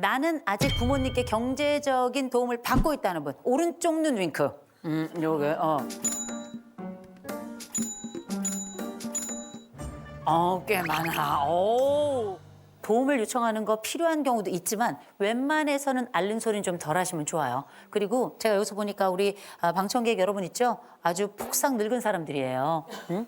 나는 아직 부모님께 경제적인 도움을 받고 있다는 분. 오른쪽 눈 윙크. 요게, 꽤 많아. 오. 도움을 요청하는 거 필요한 경우도 있지만 웬만해서는 앓는 소리는 좀 덜 하시면 좋아요. 그리고 제가 여기서 보니까 우리 방청객 여러분 있죠? 아주 폭삭 늙은 사람들이에요. 응?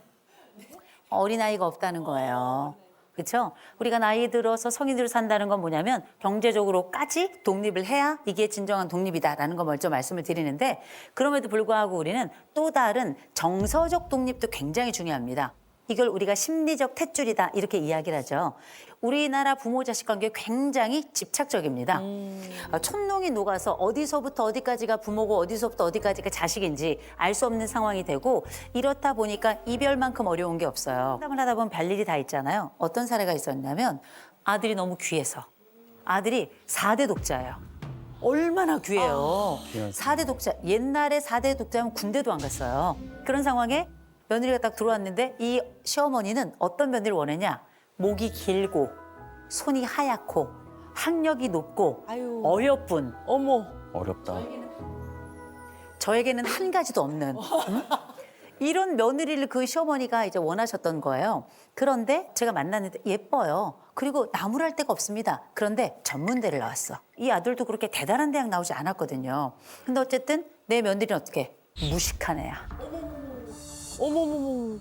어린아이가 없다는 거예요. 그렇죠? 우리가 나이 들어서 성인으로 산다는 건 뭐냐면 경제적으로까지 독립을 해야 이게 진정한 독립이다라는 거 먼저 말씀을 드리는데 그럼에도 불구하고 우리는 또 다른 정서적 독립도 굉장히 중요합니다. 이걸 우리가 심리적 탯줄이다 이렇게 이야기를 하죠. 우리나라 부모 자식 관계 굉장히 집착적입니다. 촌농이 녹아서 어디서부터 어디까지가 부모고 어디서부터 어디까지가 자식인지 알 수 없는 상황이 되고 이렇다 보니까 이별만큼 어려운 게 없어요. 상담을 하다 보면 별일이 다 있잖아요. 어떤 사례가 있었냐면 아들이 너무 귀해서 아들이 4대 독자예요. 얼마나 귀해요. 4대 독자. 옛날에 4대 독자면 군대도 안 갔어요. 그런 상황에 며느리가 딱 들어왔는데 이 시어머니는 어떤 며느리를 원했냐. 목이 길고 손이 하얗고 학력이 높고 아유. 어여쁜. 어머. 어렵다. 저에게는 한 가지도 없는 응? 이런 며느리를 그 시어머니가 이제 원하셨던 거예요. 그런데 제가 만났는데 예뻐요. 그리고 나무랄 데가 없습니다. 그런데 전문대를 나왔어. 이 아들도 그렇게 대단한 대학 나오지 않았거든요. 근데 어쨌든 내 며느리는 어떻게 무식한 애야. 어머머머.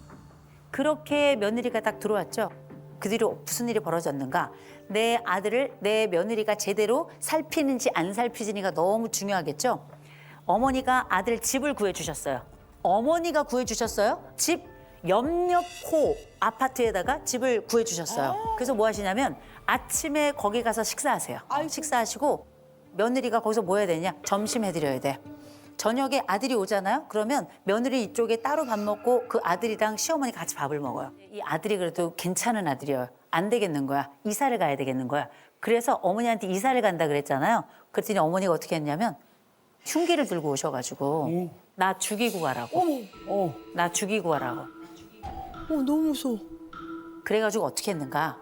그렇게 며느리가 딱 들어왔죠. 그 뒤로 무슨 일이 벌어졌는가. 내 아들을 내 며느리가 제대로 살피는지 안 살피는지가 너무 중요하겠죠. 어머니가 아들 집을 구해주셨어요. 어머니가 구해주셨어요. 집 옆옆호 아파트에다가 집을 구해주셨어요. 그래서 뭐 하시냐면 아침에 거기 가서 식사하세요. 식사하시고 며느리가 거기서 뭐 해야 되냐. 점심 해드려야 돼. 저녁에 아들이 오잖아요. 그러면 며느리 이쪽에 따로 밥 먹고 그 아들이랑 시어머니 같이 밥을 먹어요. 이 아들이 그래도 괜찮은 아들이에요. 안 되겠는 거야. 이사를 가야 되겠는 거야. 그래서 어머니한테 이사를 간다 그랬잖아요. 그랬더니 어머니가 어떻게 했냐면 흉기를 들고 오셔가지고 나 죽이고 가라고. 나 죽이고 가라고. 너무 무서워. 그래가지고 어떻게 했는가.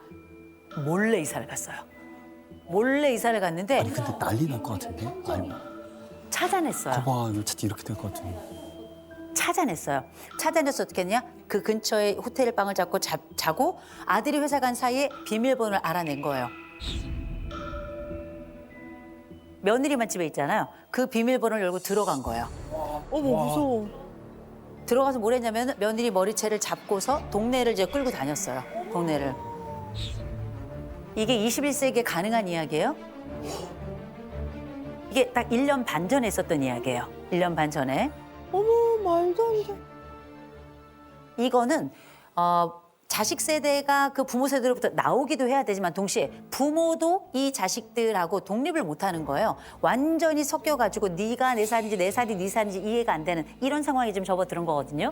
몰래 이사를 갔어요. 몰래 이사를 갔는데 아니 근데 난리 날 것 같은데? 아니 찾아냈어요. 봐봐 이거 진짜 이렇게 될 것 같은데. 찾아냈어요. 찾아내서 어떻게 했냐? 그 근처에 호텔 방을 잡고 자고 아들이 회사 간 사이에 비밀번호를 알아낸 거예요. 며느리만 집에 있잖아요. 그 비밀번호를 열고 들어간 거예요. 어머 무서워. 들어가서 뭘 했냐면 며느리 머리채를 잡고서 동네를 이제 끌고 다녔어요. 동네를. 이게 21세기에 가능한 이야기예요? 이게 딱 1년 반 전에 있었던 이야기예요. 1년 반 전에. 어머 말도 안 돼. 이거는 자식 세대가 그 부모 세대로부터 나오기도 해야 되지만 동시에 부모도 이 자식들하고 독립을 못하는 거예요. 완전히 섞여가지고 네가 내 살인지 내 살이 네 살인지 이해가 안 되는 이런 상황에 지금 접어드는 거거든요.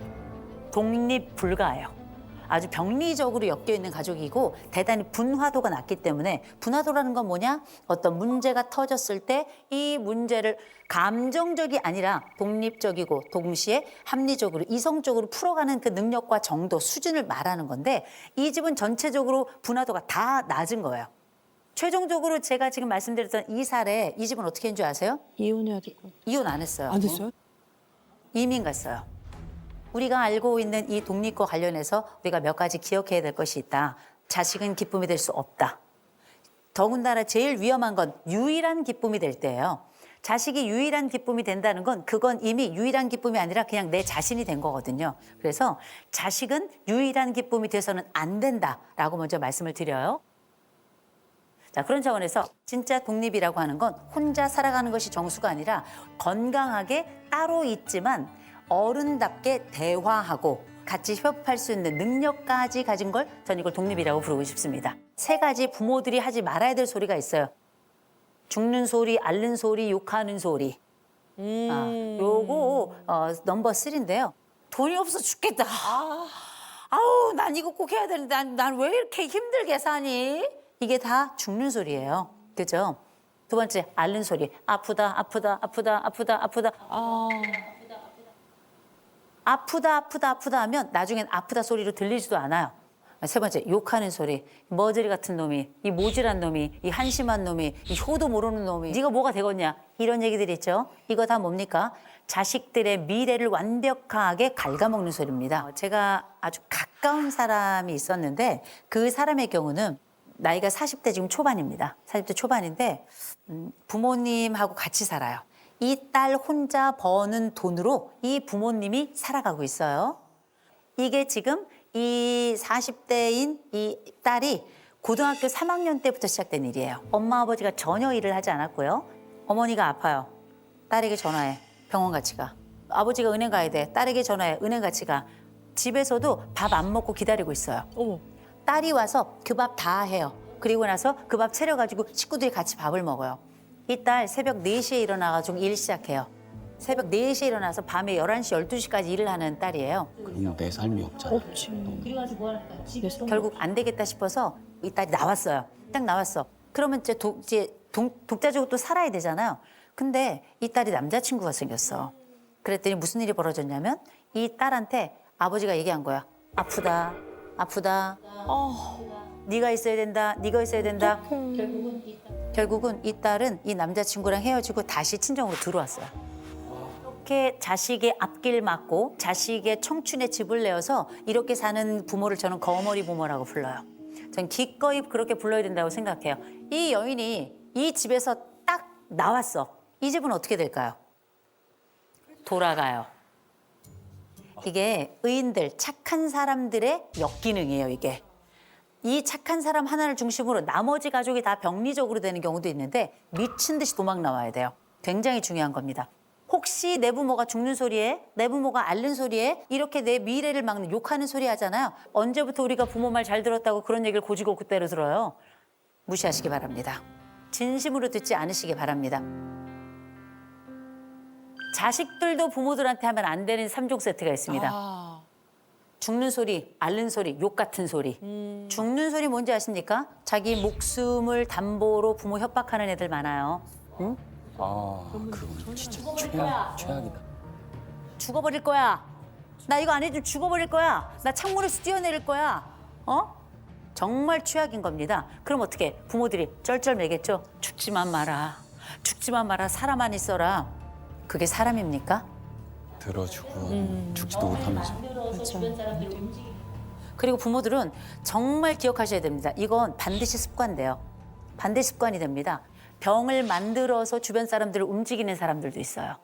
독립 불가예요. 아주 병리적으로 엮여있는 가족이고 대단히 분화도가 낮기 때문에 분화도라는 건 뭐냐? 어떤 문제가 터졌을 때 이 문제를 감정적이 아니라 독립적이고 동시에 합리적으로 이성적으로 풀어가는 그 능력과 정도, 수준을 말하는 건데 이 집은 전체적으로 분화도가 다 낮은 거예요. 최종적으로 제가 지금 말씀드렸던 이 사례, 이 집은 어떻게 했는 줄 아세요? 이혼해야 될 것 같아. 이혼 안 했어요. 안 됐어요? 이민 갔어요. 우리가 알고 있는 이 독립과 관련해서 우리가 몇 가지 기억해야 될 것이 있다. 자식은 기쁨이 될 수 없다. 더군다나 제일 위험한 건 유일한 기쁨이 될 때예요. 자식이 유일한 기쁨이 된다는 건 그건 이미 유일한 기쁨이 아니라 그냥 내 자신이 된 거거든요. 그래서 자식은 유일한 기쁨이 돼서는 안 된다라고 먼저 말씀을 드려요. 자, 그런 차원에서 진짜 독립이라고 하는 건 혼자 살아가는 것이 정수가 아니라 건강하게 따로 있지만 어른답게 대화하고 같이 협업할 수 있는 능력까지 가진 걸 전 이걸 독립이라고 부르고 싶습니다. 3가지 부모들이 하지 말아야 될 소리가 있어요. 죽는 소리, 앓는 소리, 욕하는 소리. 요거 넘버 3인데요. 돈이 없어 죽겠다. 아우, 난 이거 꼭 해야 되는데 난 왜 이렇게 힘들게 사니? 이게 다 죽는 소리예요. 그죠? 2번째, 앓는 소리. 아프다, 아프다, 아프다, 아프다, 아프다. 아프다, 아프다, 아프다 하면 나중엔 아프다 소리로 들리지도 않아요. 세 번째, 욕하는 소리. 머저리 같은 놈이, 이 모질한 놈이, 이 한심한 놈이, 이 효도 모르는 놈이. 네가 뭐가 되겠냐? 이런 얘기들이 있죠. 이거 다 뭡니까? 자식들의 미래를 완벽하게 갉아먹는 소리입니다. 제가 아주 가까운 사람이 있었는데 그 사람의 경우는 나이가 40대 지금 초반입니다. 40대 초반인데 부모님하고 같이 살아요. 이 딸 혼자 버는 돈으로 이 부모님이 살아가고 있어요. 이게 지금 이 40대인 이 딸이 고등학교 3학년 때부터 시작된 일이에요. 엄마 아버지가 전혀 일을 하지 않았고요. 어머니가 아파요. 딸에게 전화해. 병원 같이 가. 아버지가 은행 가야 돼. 딸에게 전화해. 은행 같이 가. 집에서도 밥 안 먹고 기다리고 있어요. 어머. 딸이 와서 그 밥 다 해요. 그리고 나서 그 밥 차려가지고 식구들이 같이 밥을 먹어요. 이 딸 새벽 4시에 일어나가지고 일 시작해요. 새벽 4시에 일어나서 밤에 11시, 12시까지 일을 하는 딸이에요. 그럼 내 삶이 없잖아. 없지. 그래가지고 뭐 할까요? 결국 안 되겠다 싶어서 이 딸이 나왔어요. 딱 나왔어. 그러면 이제 독자적으로 또 살아야 되잖아요. 근데 이 딸이 남자친구가 생겼어. 그랬더니 무슨 일이 벌어졌냐면 이 딸한테 아버지가 얘기한 거야. 아프다, 아프다. 네가 있어야 된다, 네가 있어야 된다. 결국은 이 딸은 이 남자친구랑 헤어지고 다시 친정으로 들어왔어요. 이렇게 자식의 앞길 막고 자식의 청춘에 집을 내어서 이렇게 사는 부모를 저는 거머리 부모라고 불러요. 전 기꺼이 그렇게 불러야 된다고 생각해요. 이 여인이 이 집에서 딱 나왔어. 이 집은 어떻게 될까요? 돌아가요. 이게 의인들, 착한 사람들의 역기능이에요, 이게. 이 착한 사람 하나를 중심으로 나머지 가족이 다 병리적으로 되는 경우도 있는데 미친 듯이 도망 나와야 돼요. 굉장히 중요한 겁니다. 혹시 내 부모가 죽는 소리에, 내 부모가 앓는 소리에 이렇게 내 미래를 막는 욕하는 소리 하잖아요. 언제부터 우리가 부모 말 잘 들었다고 그런 얘기를 고지고 그때로 들어요. 무시하시기 바랍니다. 진심으로 듣지 않으시기 바랍니다. 자식들도 부모들한테 하면 안 되는 3종 세트가 있습니다. 죽는 소리, 앓는 소리, 욕 같은 소리. 죽는 소리 뭔지 아십니까? 자기 목숨을 담보로 부모 협박하는 애들 많아요. 응? 그건 진짜 최악이다. 죽어버릴 거야. 나 이거 안 해주면 죽어버릴 거야. 나 창문에서 뛰어내릴 거야. 정말 최악인 겁니다. 그럼 어떻게? 부모들이 쩔쩔매겠죠. 죽지만 마라. 죽지만 마라. 살아만 있어라. 그게 사람입니까? 들어주고 죽지도 못하면서. 그리고 부모들은 정말 기억하셔야 됩니다. 이건 반드시 습관돼요. 반드시 습관이 됩니다. 병을 만들어서 주변 사람들을 움직이는 사람들도 있어요.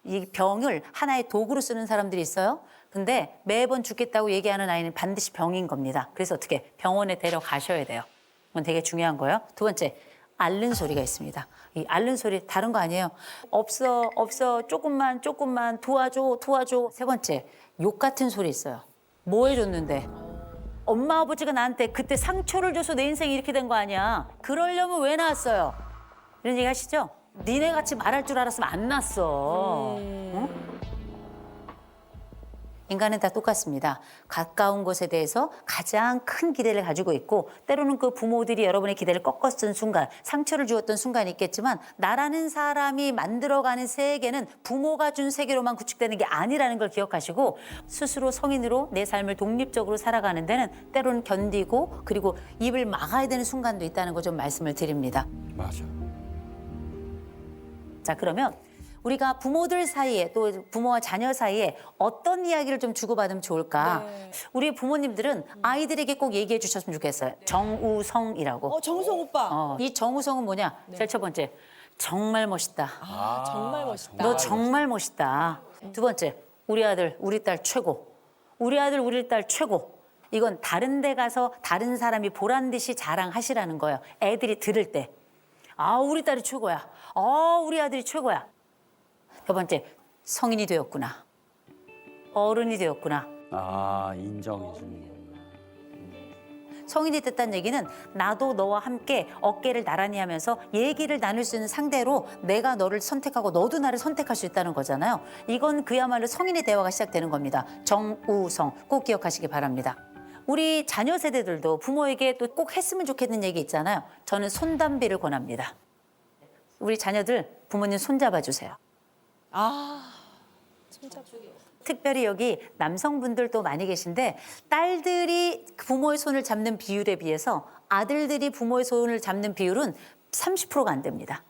이 병을 하나의 도구로 쓰는 사람들이 있어요. 근데 매번 죽겠다고 얘기하는 아이는 반드시 병인 겁니다. 그래서 어떻게 병원에 데려가셔야 돼요. 그건 되게 중요한 거예요. 두 번째, 앓는 소리가 있습니다. 이 앓는 소리 다른 거 아니에요. 없어, 조금만 도와줘. 세 번째, 욕 같은 소리 있어요. 뭐 해줬는데? 엄마 아버지가 나한테 그때 상처를 줘서 내 인생이 이렇게 된 거 아니야. 그러려면 왜 낳았어요? 이런 얘기 하시죠? 니네 같이 말할 줄 알았으면 안 낳았어. 응? 인간은 다 똑같습니다. 가까운 것에 대해서 가장 큰 기대를 가지고 있고 때로는 그 부모들이 여러분의 기대를 꺾었던 순간, 상처를 주었던 순간이 있겠지만 나라는 사람이 만들어가는 세계는 부모가 준 세계로만 구축되는 게 아니라는 걸 기억하시고 스스로 성인으로 내 삶을 독립적으로 살아가는 데는 때로는 견디고 그리고 입을 막아야 되는 순간도 있다는 거 좀 말씀을 드립니다. 맞아. 자, 그러면 우리가 부모들 사이에 또 부모와 자녀 사이에 어떤 이야기를 좀 주고받으면 좋을까? 우리 부모님들은 아이들에게 꼭 얘기해 주셨으면 좋겠어요. 정우성이라고. 정우성 오빠. 이 정우성은 뭐냐? 제일 첫 번째, 정말 멋있다. 정말 멋있다. 너 정말 멋있다. 두 번째, 우리 아들, 우리 딸 최고. 우리 아들, 우리 딸 최고. 이건 다른 데 가서 다른 사람이 보란 듯이 자랑하시라는 거예요. 애들이 들을 때. 우리 딸이 최고야. 우리 아들이 최고야. 세 번째, 성인이 되었구나. 어른이 되었구나. 인정해 주는 거. 성인이 됐다는 얘기는 나도 너와 함께 어깨를 나란히 하면서 얘기를 나눌 수 있는 상대로 내가 너를 선택하고 너도 나를 선택할 수 있다는 거잖아요. 이건 그야말로 성인의 대화가 시작되는 겁니다. 정우성 꼭 기억하시기 바랍니다. 우리 자녀 세대들도 부모에게 또 꼭 했으면 좋겠는 얘기 있잖아요. 저는 손담비를 권합니다. 우리 자녀들 부모님 손잡아 주세요. 손잡. 특별히 여기 남성분들도 많이 계신데 딸들이 부모의 손을 잡는 비율에 비해서 아들들이 부모의 손을 잡는 비율은 30%가 안 됩니다.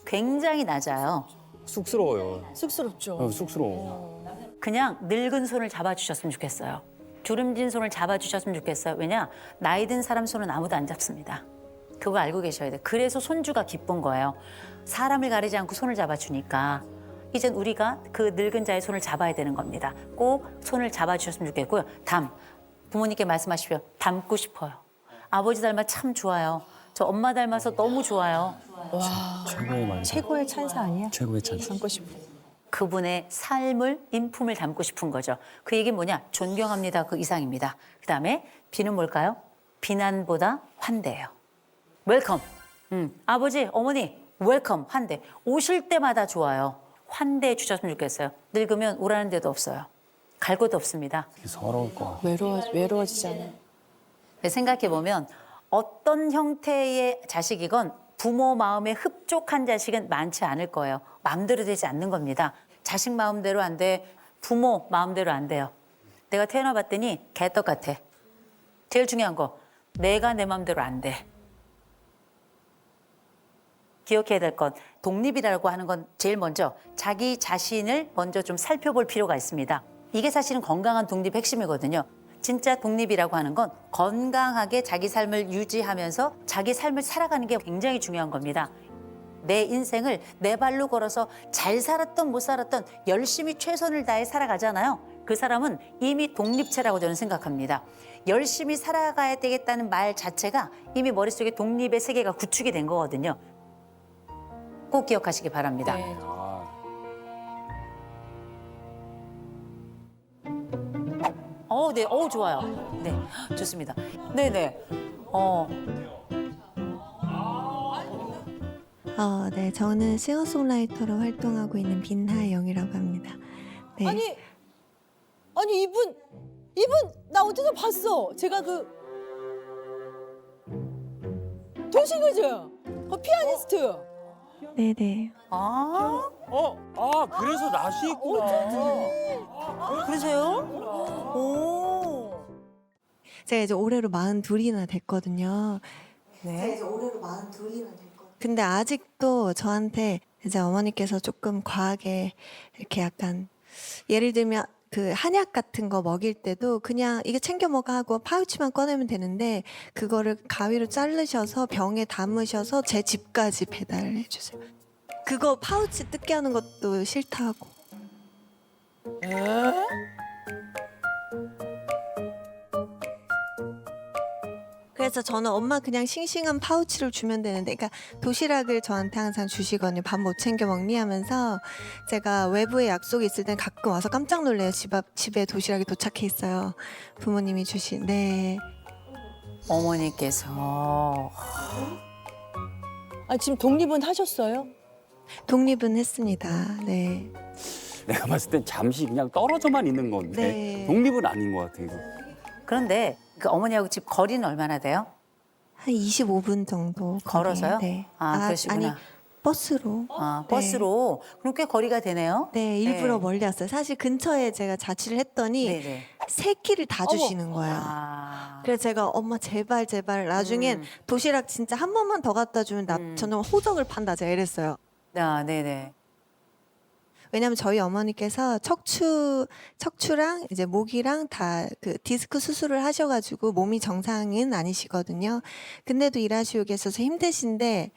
굉장히 낮아요. 쑥스러워요. 쑥스럽죠. 쑥스러워. 그냥 늙은 손을 잡아주셨으면 좋겠어요. 주름진 손을 잡아주셨으면 좋겠어요. 왜냐? 나이 든 사람 손은 아무도 안 잡습니다. 그거 알고 계셔야 돼요. 그래서 손주가 기쁜 거예요. 사람을 가리지 않고 손을 잡아주니까. 이젠 우리가 그 늙은 자의 손을 잡아야 되는 겁니다. 꼭 손을 잡아주셨으면 좋겠고요. 부모님께 말씀하십시오. 닮고 싶어요. 아버지 닮아 참 좋아요. 저 엄마 닮아서 너무 좋아요. 최고의 말. 최고의 찬사 아니야? 최고의 찬스. 담고 싶어. 그분의 삶을, 인품을 담고 싶은 거죠. 그 얘기는 뭐냐? 존경합니다. 그 이상입니다. 그다음에 B는 뭘까요? 비난보다 환대예요. 웰컴. 아버지, 어머니, 웰컴, 환대. 오실 때마다 좋아요. 환대해 주셨으면 좋겠어요. 늙으면 오라는 데도 없어요. 갈 곳도 없습니다. 서러울 것 같아. 외로워지잖아. 생각해보면 어떤 형태의 자식이건 부모 마음에 흡족한 자식은 많지 않을 거예요. 마음대로 되지 않는 겁니다. 자식 마음대로 안 돼. 부모 마음대로 안 돼요. 내가 태어나봤더니 개떡 같아. 제일 중요한 거, 내가 내 마음대로 안 돼. 기억해야 될 건 독립이라고 하는 건 제일 먼저 자기 자신을 먼저 좀 살펴볼 필요가 있습니다. 이게 사실은 건강한 독립의 핵심이거든요. 진짜 독립이라고 하는 건 건강하게 자기 삶을 유지하면서 자기 삶을 살아가는 게 굉장히 중요한 겁니다. 내 인생을 내 발로 걸어서 잘 살았던 못 살았던 열심히 최선을 다해 살아가잖아요. 그 사람은 이미 독립체라고 저는 생각합니다. 열심히 살아가야 되겠다는 말 자체가 이미 머릿속에 독립의 세계가 구축이 된 거거든요. 꼭 기억하시기 바랍니다. 네. 네, 좋아요. 네, 좋습니다. 네네. 네, 저는 싱어송라이터로 활동하고 있는 빈하영이라고 합니다. 네. 아니 이분 나 어디서 봤어? 제가 그 도시그죠? 피아니스트. 네네. 그래서 낯이 있구나. 그러세요? 오. 제가 이제 올해로 42이나 됐거든요. 네. 이제 올해로 42이나 됐거든요. 근데 아직도 저한테 이제 어머니께서 조금 과하게 이렇게 약간 예를 들면 그 한약 같은 거 먹일 때도 그냥 이거 챙겨 먹어 하고 파우치만 꺼내면 되는데 그거를 가위로 자르셔서 병에 담으셔서 제 집까지 배달해 주세요. 그거 파우치 뜯게 하는 것도 싫다고. 그래서 저는 엄마 그냥 싱싱한 파우치를 주면 되는데, 그러니까 도시락을 저한테 항상 주시거든요. 밥 못 챙겨 먹니 하면서 제가 외부에 약속이 있을 땐 가끔 와서 깜짝 놀래요. 집에 도시락이 도착해 있어요. 부모님이 주신. 네. 어머니께서 지금 독립은 하셨어요? 독립은 했습니다. 네. 내가 봤을 땐 잠시 그냥 떨어져만 있는 건데 네. 독립은 아닌 것 같아 이거. 그런데 그 어머니하고 집 거리는 얼마나 돼요? 한 25분 정도. 걸어서요? 네. 그러시구나. 아니, 버스로. 아, 네. 버스로. 그럼 꽤 거리가 되네요. 네, 일부러 네. 멀리 왔어요. 사실 근처에 제가 자취를 했더니 네네. 세 끼를 다 어머. 주시는 거예요. 아. 그래서 제가 엄마 제발 나중엔 도시락 진짜 한 번만 더 갖다 주면 저는 호적을 판다 제가 이랬어요. 네네. 왜냐면 저희 어머니께서 척추랑 이제 목이랑 다 그 디스크 수술을 하셔가지고 몸이 정상은 아니시거든요. 근데도 일하시고 계셔서 힘드신데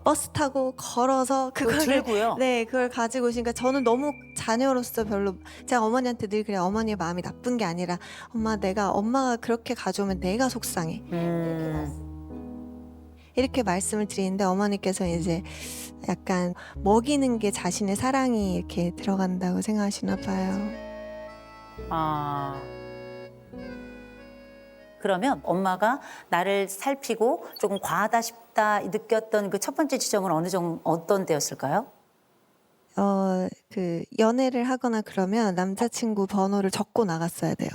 버스 타고 걸어서 그걸 들고요? 네, 그걸 가지고 오시니까 저는 너무 자녀로서 별로 제가 어머니한테 늘 그래요. 어머니의 마음이 나쁜 게 아니라 엄마가 그렇게 가져오면 내가 속상해. 이렇게 말씀을 드리는데 어머니께서 이제 약간 먹이는 게 자신의 사랑이 이렇게 들어간다고 생각하시나 봐요. 아. 그러면 엄마가 나를 살피고 조금 과하다 싶다 느꼈던 그 첫 번째 지점은 어떤 때였을까요? 그 연애를 하거나 그러면 남자친구 번호를 적고 나갔어야 돼요.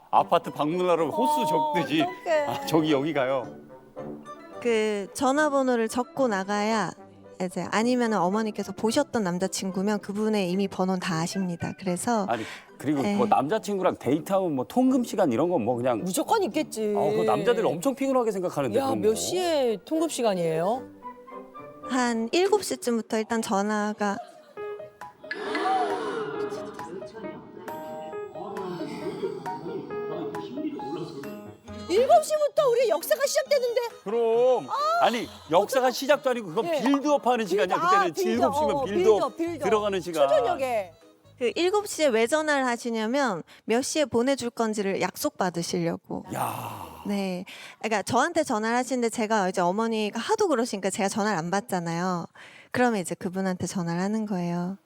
아파트 방문하러 호수 적듯이. 저기 여기 가요. 그 전화번호를 적고 나가야 이제 아니면 어머니께서 보셨던 남자친구면 그분의 이미 번호는 다 아십니다. 그래서 아니 그리고 네. 뭐 남자친구랑 데이트하면 뭐 통금 시간 이런 건 뭐 그냥 무조건 있겠지. 그 남자들 엄청 피곤하게 생각하는데 야, 그런 몇 거. 시에 통급 시간이에요? 한 7시쯤부터 일단 전화가 7시부터 우리 역사가 시작되는데. 그럼 아니 역사가 시작도 아니고 그건 네. 빌드업 하는 시간이야. 그때는 빌드업, 7시면 빌드업 빌드업. 들어가는 시간. 초저녁에. 그 7시에 왜 전화를 하시냐면 몇 시에 보내줄 건지를 약속 받으시려고. 야. 네. 그러니까 저한테 전화를 하시는데 제가 이제 어머니가 하도 그러시니까 제가 전화를 안 받잖아요. 그러면 이제 그분한테 전화를 하는 거예요.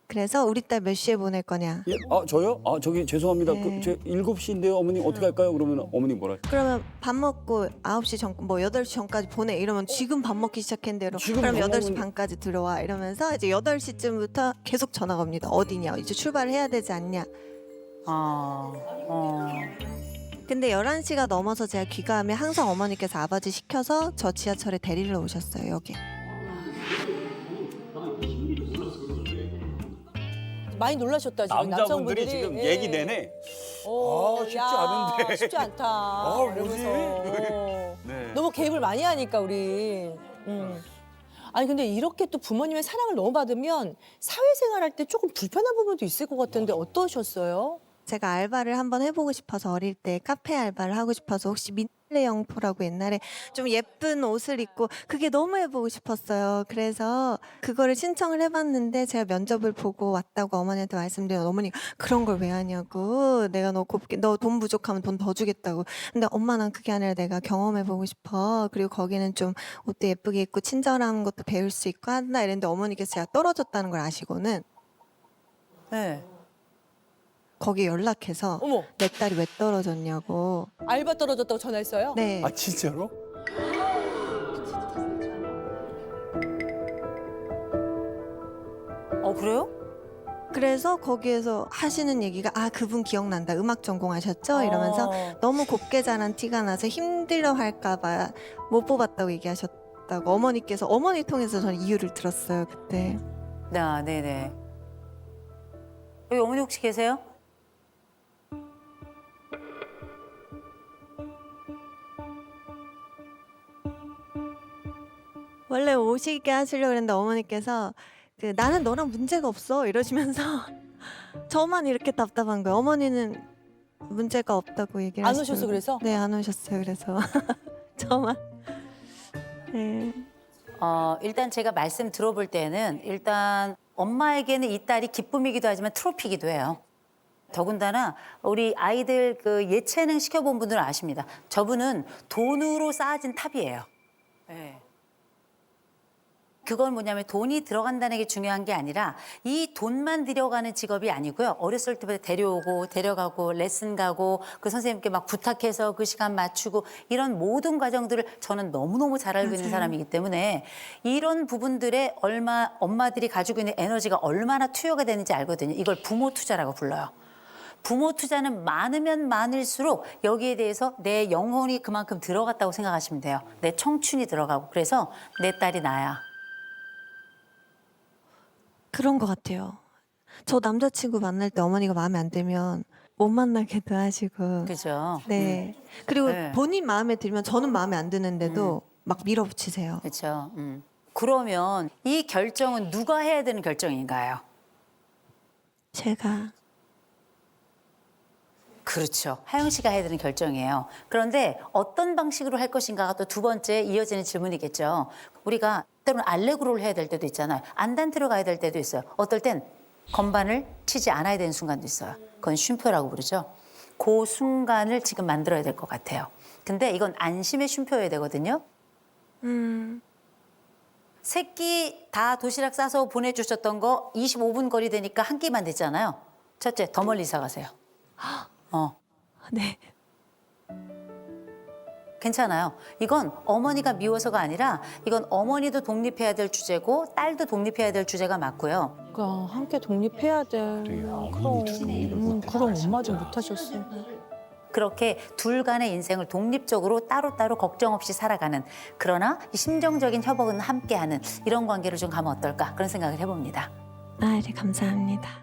그래서 우리 딸 몇 시에 보낼 거냐. 예? 저요? 저기 죄송합니다. 네. 제 7시인데요. 어머니 어떻게 할까요? 그러면 어머니 뭐라? 그러면 밥 먹고 9시 전, 뭐 8시 전까지 보내. 이러면 지금 밥 먹기 시작했는데 지금 그럼 밥 8시 먹으면- 반까지 들어와. 이러면서 이제 8시쯤부터 계속 전화가 옵니다. 어디냐. 이제 출발을 해야 되지 않냐. 근데 11시가 넘어서 제가 귀가하면 항상 어머니께서 아버지 시켜서 저 지하철에 데리러 오셨어요, 여기. 많이 놀라셨다 지금 남자분들이 남성분들이. 지금 예. 얘기 내내 쉽지 야, 않은데. 쉽지 않다. 뭐지? 이러면서. 네. 너무 개입을 많이 하니까 우리. 아니 근데 이렇게 또 부모님의 사랑을 너무 받으면 사회생활할 때 조금 불편한 부분도 있을 것 같은데 어떠셨어요? 제가 알바를 한번 해보고 싶어서 어릴 때 카페 알바를 하고 싶어서 혹시 민들레 영토라고 옛날에 좀 예쁜 옷을 입고 그게 너무 해보고 싶었어요. 그래서 그거를 신청을 해봤는데 제가 면접을 보고 왔다고 어머니한테 말씀드리면 어머니가 그런 걸 왜 하냐고 내가 너 곱게 너 돈 부족하면 돈 더 주겠다고. 근데 엄마 난 그게 아니라 내가 경험해보고 싶어. 그리고 거기는 좀 옷도 예쁘게 입고 친절한 것도 배울 수 있고 한다 이랬는데 어머니께서 제가 떨어졌다는 걸 아시고는 네. 거기 연락해서 어머, 내 딸이 왜 떨어졌냐고. 알바 떨어졌다고 전화했어요? 네. 진짜로? 그래요? 그래서 거기에서 하시는 얘기가 그분 기억난다. 음악 전공하셨죠? 이러면서 너무 곱게 자란 티가 나서 힘들어 할까 봐 못 뽑았다고 얘기하셨다고 어머니께서 어머니 통해서 저는 이유를 들었어요, 그때. 네네. 여기 어머니 혹시 계세요? 원래 오시게 하시려고 그랬는데 어머니께서 나는 너랑 문제가 없어 이러시면서 저만 이렇게 답답한 거예요. 어머니는 문제가 없다고 얘기를 안 하시더라고요. 오셨어 그래서? 네, 안 오셨어요. 그래서 저만. 네. 일단 제가 말씀 들어볼 때는 일단 엄마에게는 이 딸이 기쁨이기도 하지만 트로피이기도 해요. 더군다나 우리 아이들 그 예체능 시켜본 분들은 아십니다. 저분은 돈으로 쌓아진 탑이에요. 네. 그건 뭐냐면 돈이 들어간다는 게 중요한 게 아니라 이 돈만 들여가는 직업이 아니고요. 어렸을 때부터 데려오고 데려가고 레슨 가고 그 선생님께 막 부탁해서 그 시간 맞추고 이런 모든 과정들을 저는 너무너무 잘 알고 있는 사람이기 때문에 이런 부분들에 엄마들이 가지고 있는 에너지가 얼마나 투여가 되는지 알거든요. 이걸 부모 투자라고 불러요. 부모 투자는 많으면 많을수록 여기에 대해서 내 영혼이 그만큼 들어갔다고 생각하시면 돼요. 내 청춘이 들어가고 그래서 내 딸이 나야. 그런 것 같아요. 저 남자친구 만날 때 어머니가 마음에 안 들면 못 만나기도 하시고. 그죠? 네. 그리고 네. 본인 마음에 들면 저는 마음에 안 드는데도 막 밀어붙이세요. 그렇죠. 그러면 이 결정은 누가 해야 되는 결정인가요? 제가 그렇죠. 하영 씨가 해야 되는 결정이에요. 그런데 어떤 방식으로 할 것인가가 또 두 번째 이어지는 질문이겠죠. 우리가 때로는 알레그로를 해야 될 때도 있잖아요. 안단테로 가야 될 때도 있어요. 어떨 땐 건반을 치지 않아야 되는 순간도 있어요. 그건 쉼표라고 부르죠. 그 순간을 지금 만들어야 될 것 같아요. 근데 이건 안심의 쉼표여야 되거든요. 새끼 다 도시락 싸서 보내주셨던 거 25분 거리 되니까 한 끼만 됐잖아요. 첫째, 더 멀리 이사 가세요. 네. 괜찮아요. 이건 어머니가 미워서가 아니라 이건 어머니도 독립해야 될 주제고 딸도 독립해야 될 주제가 맞고요. 그러니까 함께 독립해야 돼. 그래요. 그럼, 어머니도 독립을 못해. 그럼 엄마 좀 못하셨어. 그렇게 둘 간의 인생을 독립적으로 따로따로 걱정 없이 살아가는, 그러나 이 심정적인 협업은 함께하는 이런 관계를 좀 가면 어떨까 그런 생각을 해봅니다. 아, 네, 감사합니다.